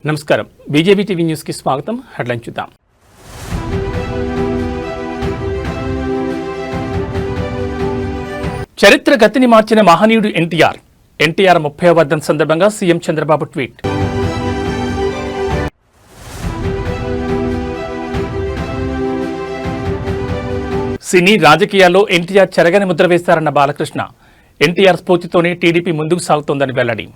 నమస్కారం. BJP TV news కి స్వాగతం. హెడ్లైన్ చూద్దాం. చరిత్ర గతిని మార్చిన మహనీయుడు ఎన్టీఆర్. ఎన్టీఆర్ 30వ వర్ధంతి సందర్భంగా సీఎం చంద్రబాబు ట్వీట్. సినీ రాజకీయాల్లో ఎన్టీఆర్ చెరగని ముద్ర వేశారన్న బాలకృష్ణ. ఎన్టీఆర్ స్ఫూర్తితోనే టీడీపీ ముందుకు సాగుతోందని వెల్లడి.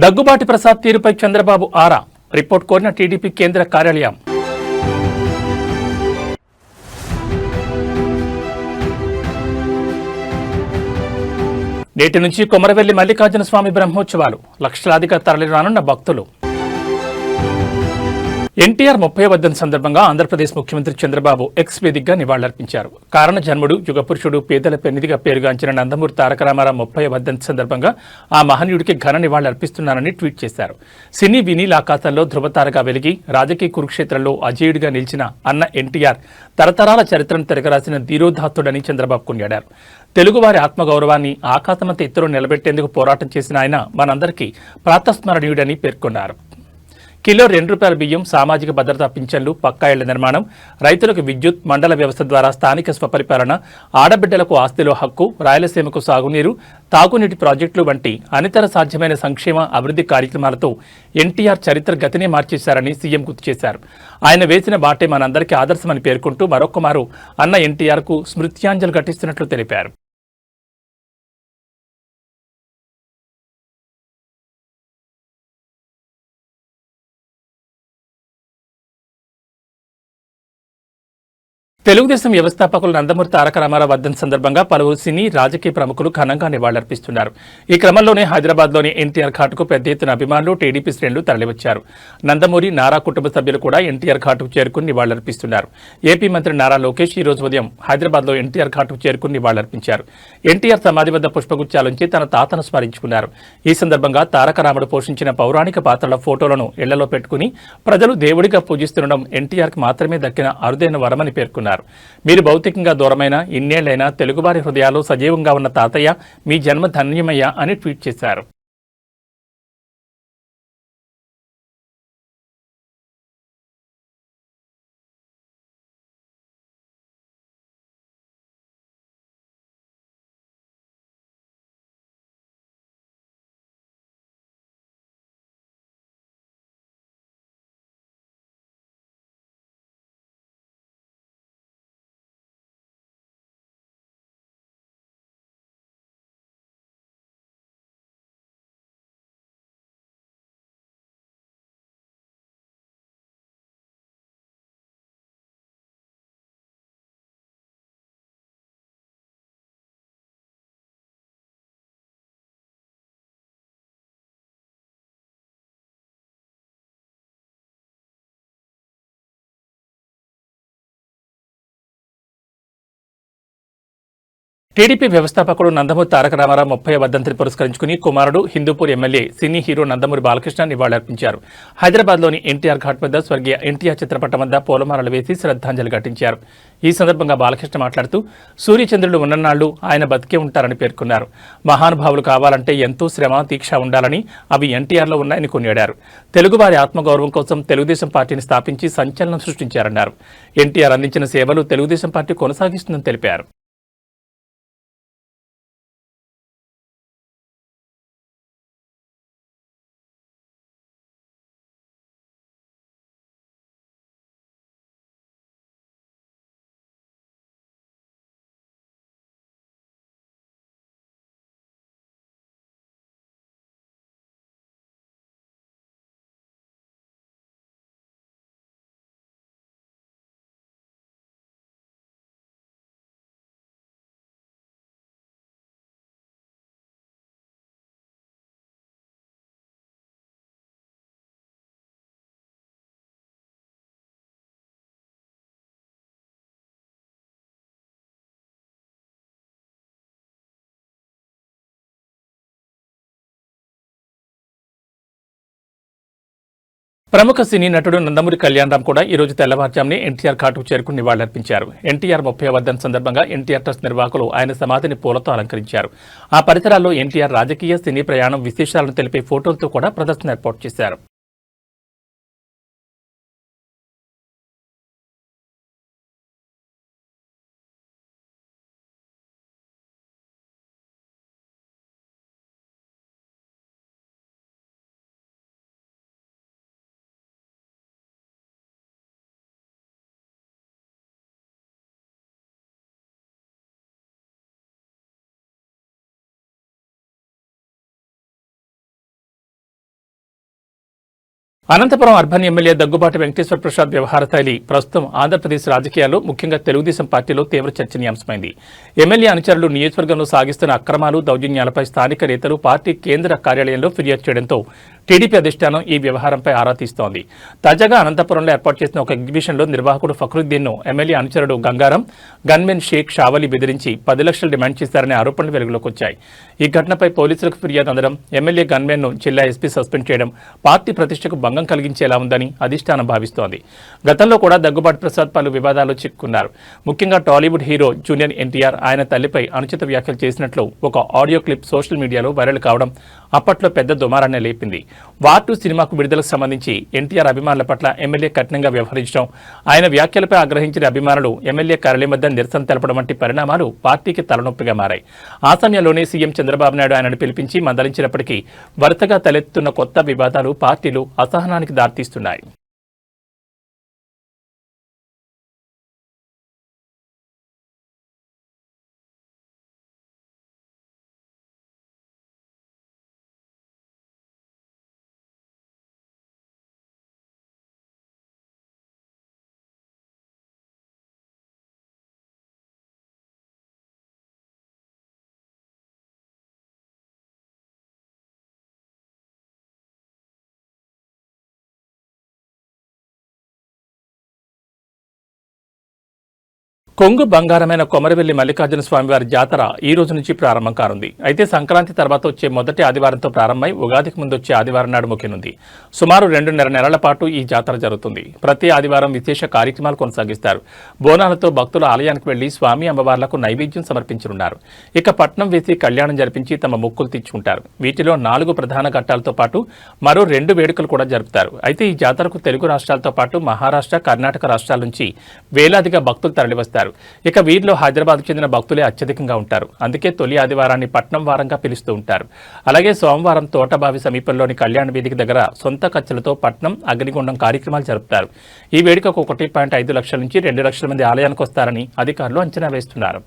దగ్గుబాటి ప్రసాద్ తీరుపై చంద్రబాబు ఆరా. రిపోర్ట్ కోరిన టీడీపీ కేంద్ర కార్యాలయం. నేటి నుంచి కొమరవెల్లి మల్లికార్జున స్వామి బ్రహ్మోత్సవాలు. లక్షలాదిగా తరలిరానున్న భక్తులు. ఎన్టీఆర్ 30వ వర్ధంతి సందర్భంగా ఆంధ్రప్రదేశ్ ముఖ్యమంత్రి చంద్రబాబు ఎక్స్ వేదికగా నివాళులర్పించారు. కారణ జన్ముడు, యుగపురుషుడు, పేదల పెన్నిధిగా పేరుగాంచిన నందమూరి తారక రామారావు 30వ వర్ధంతి సందర్భంగా ఆ మహనీయుడికి ఘన నివాళులర్పిస్తున్నానని ట్వీట్ చేశారు. సినీ వినీల్ ఆకాశంలో ధృవతారగా వెలిగి రాజకీయ కురుక్షేత్రంలో అజేయుడిగా నిలిచిన అన్న ఎన్టీఆర్ తరతరాల చరిత్రను తిరగరాసిన ధీరోదాత్తుడని చంద్రబాబు కొనియాడారు. తెలుగువారి ఆత్మగౌరవాన్ని ఆకాశమంత ఎత్తులో నిలబెట్టేందుకు పోరాటం చేసిన ఆయన మనందరికీ ప్రాతస్మరణీయుడని పేర్కొన్నారు. కిలో ₹2 బియ్యం, సామాజిక భద్రతా పింఛన్లు, పక్కా ఇళ్ల నిర్మాణం, రైతులకు విద్యుత్, మండల వ్యవస్థ ద్వారా స్థానిక స్వపరిపాలన, ఆడబిడ్డలకు ఆస్తిలో హక్కు, రాయలసీమకు సాగునీరు, తాగునీటి ప్రాజెక్టులు వంటి అనితర సాధ్యమైన సంక్షేమ అభివృద్ధి కార్యక్రమాలతో ఎన్టీఆర్ చరిత్ర గతినే మార్చేశారని సీఎం గుర్తు చేశారు. ఆయన వేసిన బాటే మనందరికీ ఆదర్శమని పేర్కొంటూ మరొక్కమారు అన్న ఎన్టీఆర్కు స్మృత్యాంజలి ఘటిస్తున్నట్లు తెలిపారు. తెలుగుదేశం వ్యవస్థాపకులు నందమూరి తారక రామారావు వర్ధంతి సందర్భంగా పలువురు సినీ రాజకీయ ప్రముఖులు ఘనంగా నివాళులర్పిస్తున్నారు. ఈ క్రమంలోనే హైదరాబాద్లోని ఎన్టీఆర్ ఘాట్కు పెద్ద ఎత్తున అభిమానులు, టీడీపీ శ్రేణులు తరలివచ్చారు. నందమూరి, నారా కుటుంబ సభ్యులు కూడా ఎన్టీఆర్ ఘాట్కు చేరుకుని నివాళులర్పిస్తున్నారు. ఏపీ మంత్రి నారా లోకేష్ ఈ రోజు ఉదయం హైదరాబాద్లో ఎన్టీఆర్ ఘాట్కు చేరుకుని నివాళులర్పించారు. ఎన్టీఆర్ సమాధి వద్ద పుష్పగుచ్చాలుంచి తన తాతను స్మరించుకున్నారు. ఈ సందర్భంగా తారక రాముడు పోషించిన పౌరాణిక పాత్రల ఫోటోలను ఇళ్లలో పెట్టుకుని ప్రజలు దేవుడిగా పూజిస్తుండడం ఎన్టీఆర్కి మాత్రమే దక్కిన అరుదైన వరమని పేర్కొన్నారు. మీరు భౌతికంగా దూరమైన ఇన్నేళ్లైనా తెలుగువారి హృదయాలు సజీవంగా ఉన్న తాతయ్య, మీ జన్మ ధన్యమయ్య అని ట్వీట్ చేశారు. టీడీపీ వ్యవస్థాపకుడు నందమూరి తారక రామారావు 30వ వర్ధంతిని పురస్కరించుకుని కుమారుడు, Hindupur MLA, cine hero Nandamuri Balakrishna నివాళులర్పించారు. హైదరాబాద్లోని ఎన్టీఆర్ ఘాట్ వద్ద స్వర్గీయ ఎన్టీఆర్ చిత్రపటం వద్ద పూలమాలలు వేసి శ్రద్ధాంజలి ఘటించారు. ఈ సందర్భంగా బాలకృష్ణ మాట్లాడుతూ సూర్యచంద్రుడు ఉన్ననాళ్లు ఆయన బతికే ఉంటారని పేర్కొన్నారు. మహానుభావులు కావాలంటే ఎంతో శ్రమ, దీక్ష ఉండాలని, అవి ఎన్టీఆర్లో ఉన్నాయని కొనియాడారు. తెలుగువారి ఆత్మగౌరవం కోసం తెలుగుదేశం పార్టీని స్థాపించి సంచలనం సృష్టించారన్నారు. ఎన్టీఆర్ అందించిన సేవలు తెలుగుదేశం పార్టీ కొనసాగిస్తుందని తెలిపారు. ప్రముఖ సినీ నటుడు నందమూరి కళ్యాణరామ్ కూడా ఈ రోజు తెల్లవారుజామునే ఎన్టీఆర్ ఘాటుకు చేరుకుని నివాళులర్పించారు. ఎన్టీఆర్ 30వ వర్ధంతి సందర్భంగా ఎన్టీఆర్ ట్రస్ట్ నిర్వాహకులు ఆయన సమాధిని పూలతో అలంకరించారు. ఆ పరిసరాల్లో ఎన్టీఆర్ రాజకీయ సినీ ప్రయాణం విశేషాలను తెలిపే ఫోటోలతో కూడా ప్రదర్శన ఏర్పాటు చేశారు. అనంతపురం అర్బన్ ఎమ్మెల్యే దగ్గుబాటి వెంకటేశ్వర ప్రసాద్ వ్యవహార శైలి ప్రస్తుతం ఆంధ్రప్రదేశ్ రాజకీయాల్లో ముఖ్యంగా తెలుగుదేశం పార్టీలో తీవ్ర చర్చనీయాంశమైంది. ఎమ్మెల్యే అనుచరులు నియోజకవర్గంలో సాగిస్తున్న అక్రమాలు, దౌర్జన్యాలపై స్థానిక నేతలు పార్టీ కేంద్ర కార్యాలయంలో ఫిర్యాదు చేయడంతో టీడీపీ అధిష్టానం ఈ వ్యవహారంపై ఆరా తీస్తోంది. తాజాగా అనంతపురంలో ఏర్పాటు చేసిన ఒక ఎగ్జిబిషన్లో నిర్వాహకుడు ఫక్రుద్దీన్ను ఎమ్మెల్యే అనుచరుడు గంగారం, గన్మెన్ షేక్ షావలి బెదిరించి 10 లక్షలు డిమాండ్ చేశారనే ఆరోపణలు వెలుగులోకి వచ్చాయి. ఈ ఘటనపై పోలీసులకు ఫిర్యాదు అందడం, ఎమ్మెల్యే గన్మెన్ను జిల్లా ఎస్పీ సస్పెండ్ చేయడం పార్టీ ప్రతిష్టకు భంగం కలిగించేలా ఉందని అధిష్టానం భావిస్తోంది. గతంలో కూడా దగ్గుబాటి ప్రసాద్ పలు వివాదాల్లో చిక్కుకున్నారు. ముఖ్యంగా టాలీవుడ్ హీరో జూనియర్ ఎన్టీఆర్ ఆయన తల్లిపై అనుచిత వ్యాఖ్యలు చేసినట్లు ఒక ఆడియో క్లిప్ సోషల్ మీడియాలో వైరల్ కావడం అప్పట్లో పెద్ద దుమారాన్ని లేపింది. వార్ 2 సినిమాకు విడుదలకు సంబంధించి ఎన్టీఆర్ అభిమానుల పట్ల ఎమ్మెల్యే కఠినంగా వ్యవహరించడం, ఆయన వ్యాఖ్యలపై ఆగ్రహించిన అభిమానులు ఎమ్మెల్యే కార్యాలయం వద్ద నిరసన తెలపడం వంటి పరిణామాలు పార్టీకి తలనొప్పిగా మారాయి. ఆ సమయంలోనే సీఎం చంద్రబాబు నాయుడు ఆయనను పిలిపించి మందలించినప్పటికీ వరుసగా తలెత్తుతున్న కొత్త వివాదాలు పార్టీలు అసహనానికి దారితీస్తున్నాయి. కొంగు బంగారమైన కొమరవెల్లి మల్లికార్జున స్వామివారి జాతర ఈ రోజు నుంచి ప్రారంభం కానుంది. అయితే సంక్రాంతి తర్వాత వచ్చే మొదటి ఆదివారంతో ప్రారంభమై ఉగాదికి ముందు వచ్చే ఆదివారం నాడు ముగియనుంది. సుమారు 2.5 నెలల పాటు ఈ జాతర జరుగుతుంది. ప్రతి ఆదివారం విశేష కార్యక్రమాలు కొనసాగిస్తారు. బోనాలతో భక్తులు ఆలయానికి వెళ్లి స్వామి అమ్మవార్లకు నైవేద్యం సమర్పించనున్నారు. ఇక పట్నం వేసి కళ్యాణం జరిపించి తమ మొక్కులు తీర్చుకుంటారు. వీటిలో 4 ప్రధాన ఘట్టాలతో పాటు మరో 2 వేడుకలు కూడా జరుపుతారు. అయితే ఈ జాతరకు తెలుగు రాష్ట్రాలతో పాటు మహారాష్ట్ర, కర్ణాటక రాష్ట్రాల నుంచి వేలాదిగా భక్తులు తరలివస్తారు. ఇక వీరిలో హైదరాబాద్ చెందిన భక్తులే అత్యధికంగా ఉంటారు. అందుకే తొలి ఆదివారాన్ని పట్నం వారంగా పిలుస్తూ ఉంటారు. అలాగే సోమవారం తోటబావి సమీపంలోని కళ్యాణ వేదిక దగ్గర సొంత ఖర్చులతో పట్నం అగ్నిగుండం కార్యక్రమాలు జరుపుతారు. ఈ వేడుకకు 1.5 లక్షల నుంచి 2 లక్షల మంది ఆలయానికి వస్తారని అధికారులు అంచనా వేస్తున్నారు.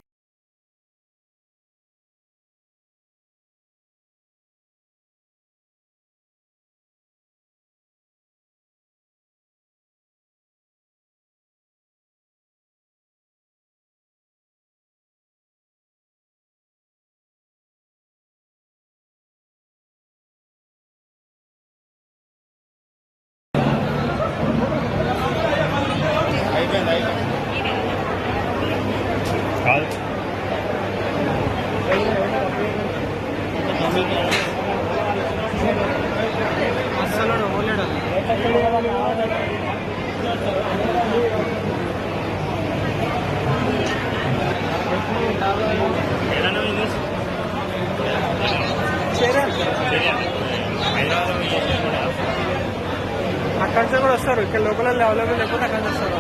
అక్కడి నుంచి కూడా వస్తారు. ఇక్కడ లోపల అవైలబుల్ లేకపోతే అక్కడి నుంచి వస్తారు.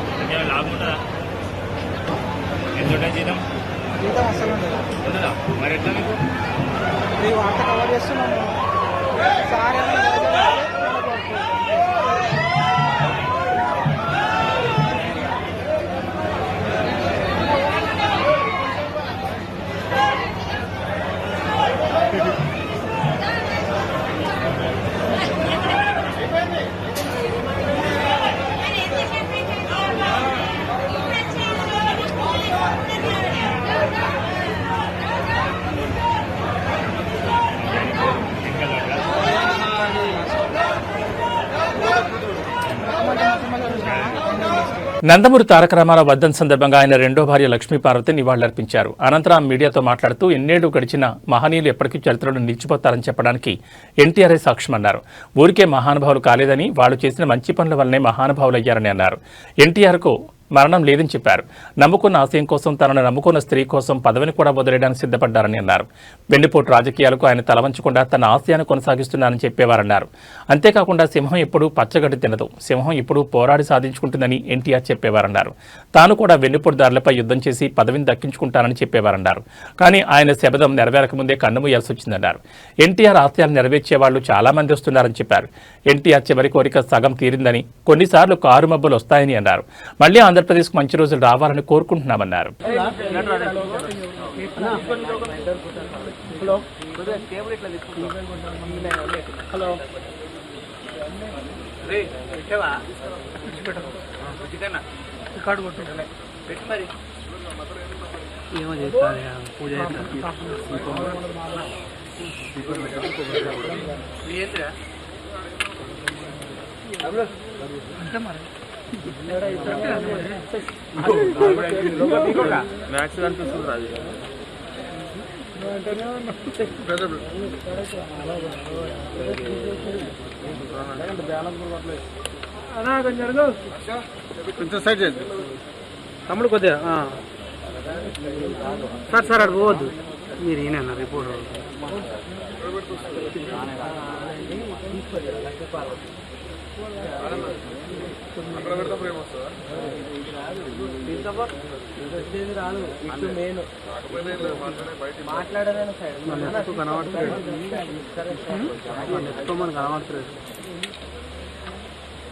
జీతం అసలు ఉండదు. మరి ఎట్లా మీకు ఈ వార్త కవర్ చేస్తున్నాము సార్. నందమూరి తారక రామారావు వర్ధంతి సందర్భంగా ఆయన రెండో భార్య లక్ష్మీపార్వతి నివాళులర్పించారు. అనంతరం మీడియాతో మాట్లాడుతూ ఎన్నేళ్లు గడిచిన మహనీయులు ఎప్పటికీ చరిత్రలో నిలిచిపోతారని చెప్పడానికి ఎన్టీఆర్ఏ సాక్ష్యమన్నారు. ఊరికే మహానుభావులు కాలేదని వాళ్లు చేసిన మంచి పనుల వల్లనే మహానుభావులయ్యారని అన్నారు. ఎన్టీఆర్కు మరణం లేదని చెప్పారు. నమ్ముకున్న ఆశయం కోసం, తనను నమ్ముకున్న స్త్రీ కోసం పదవిని కూడా వదిలేయడానికి సిద్ధపడ్డారని అన్నారు. వెన్నుపోటు రాజకీయాలకు ఆయన తలవంచకుండా తన ఆశయాన్ని కొనసాగిస్తున్నారని చెప్పేవారన్నారు. అంతేకాకుండా సింహం ఎప్పుడూ పచ్చగడ్డి తినదు, సింహం ఎప్పుడూ పోరాడి సాధించుకుంటుందని ఎన్టీఆర్ చెప్పేవారన్నారు. తాను కూడా వెన్నుపోటుదారులపై యుద్ధం చేసి పదవిని దక్కించుకుంటానని చెప్పేవారన్నారు. కానీ ఆయన శబదం నెరవేరకముందే కన్నుమూయాల్సి వచ్చిందన్నారు. ఎన్టీఆర్ ఆశయాలు నెరవేర్చే వాళ్లు చాలా మంది వస్తున్నారని చెప్పారు. ఎన్టీఆర్ చివరి కోరిక సగం తీరిందని, కొన్నిసార్లు కారు మబ్బులు వస్తాయని అన్నారు. మళ్లీ ఆంధ్రప్రదేశ్కు మంచి రోజులు రావాలని కోరుకుంటున్నామన్నారు. మ్యాక్స్ అనిపిస్తుంది రాజు. కొంచెం సైడ్ చేయండి తమ్ముడు కొద్దిగా. సార్ అటు పోవద్దు, మీరు ఈయన రిపోర్ట్. మాట్లాడలేదు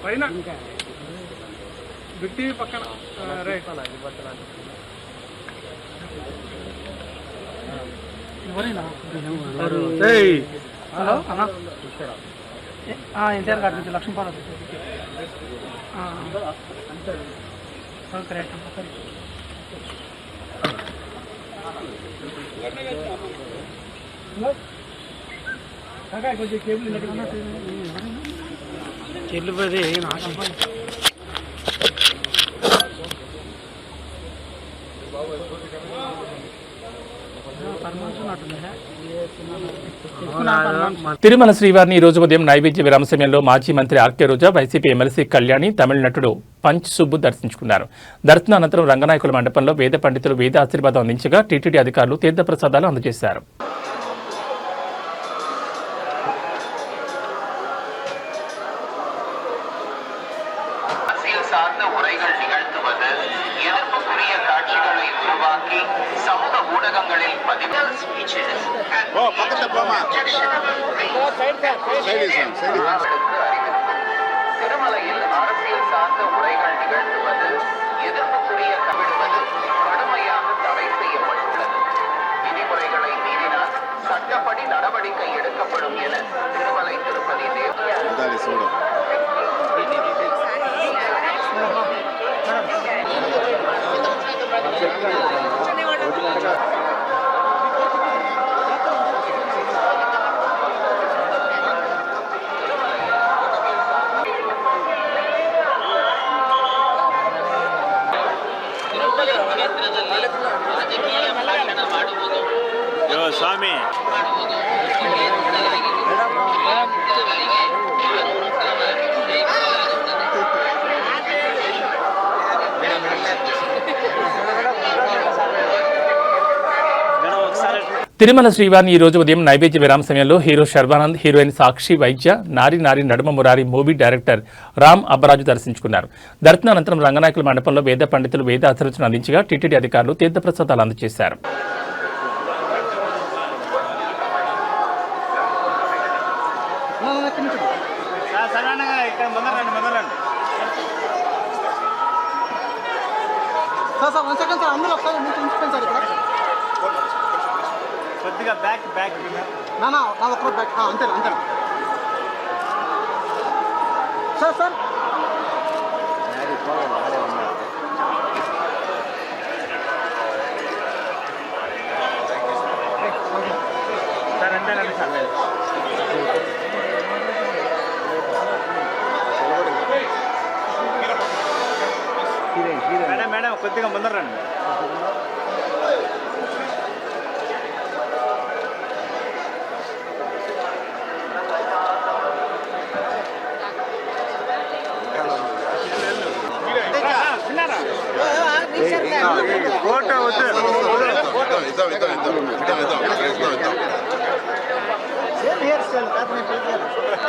పైన బిట్టి పక్కన రైట్. హలో అన్నా, ఎన్టీఆర్ గారి నుంచి లక్ష్మీపార్వతి. కరెక్ట్. కొంచెం కేబుల్ పోతే తిరుమల శ్రీవారిని ఈ రోజు ఉదయం నైవేద్య విరామ సమయంలో మాజీ మంత్రి ఆర్కే రోజా, వైసీపీ ఎమ్మెల్సీ కళ్యాణి, తమిళ నటుడు పంచ్ సుబ్బు దర్శించుకున్నారు. దర్శనానంతరం రంగనాయకుల మండపంలో వేద పండితులు వేద ఆశీర్వాదం అందించగా టీటీడీ అధికారులు తీర్థప్రసాదాలు అందజేశారు. திருமலையில் அரசியல் சார்ந்த உரைகள் நிகழ்த்துவது, எதிர்ப்புக்குரிய கவிடுவது கடுமையாக தடை செய்யப்பட்டுள்ளது. விதிமுறைகளை மீறினால் சட்டப்படி நடவடிக்கை எடுக்கப்படும் என திருமலை திருப்பதி தேவஸ்தானம் ಸ್ವಾಮಿ తిరుమల శ్రీవారిని ఈ రోజు ఉదయం నైవేద్య విరామ సమయంలో హీరో శర్వానంద్, హీరోయిన్ సాక్షి వైద్య, నారి నారి నడుమ మురారి మూవీ డైరెక్టర్ రామ్ అబ్బరాజు దర్శించుకున్నారు. దర్శనానంతరం రంగనాయకుల మండపంలో వేద పండితులు వేద ఆశీర్వచనం అందించగా టీటీడీ అధికారులు తీర్థప్రసాదాలు అందజేశారు. కొద్దిగా బ్యాక్ బ్యాక్ నా ఒక్క బ్యాక్ అంతే అంతే సార్ సార్ సార్ అంతేనండి సార్. కొద్దిగా ముందర రండి. ఫోటో వద్దు. ఇద్దాం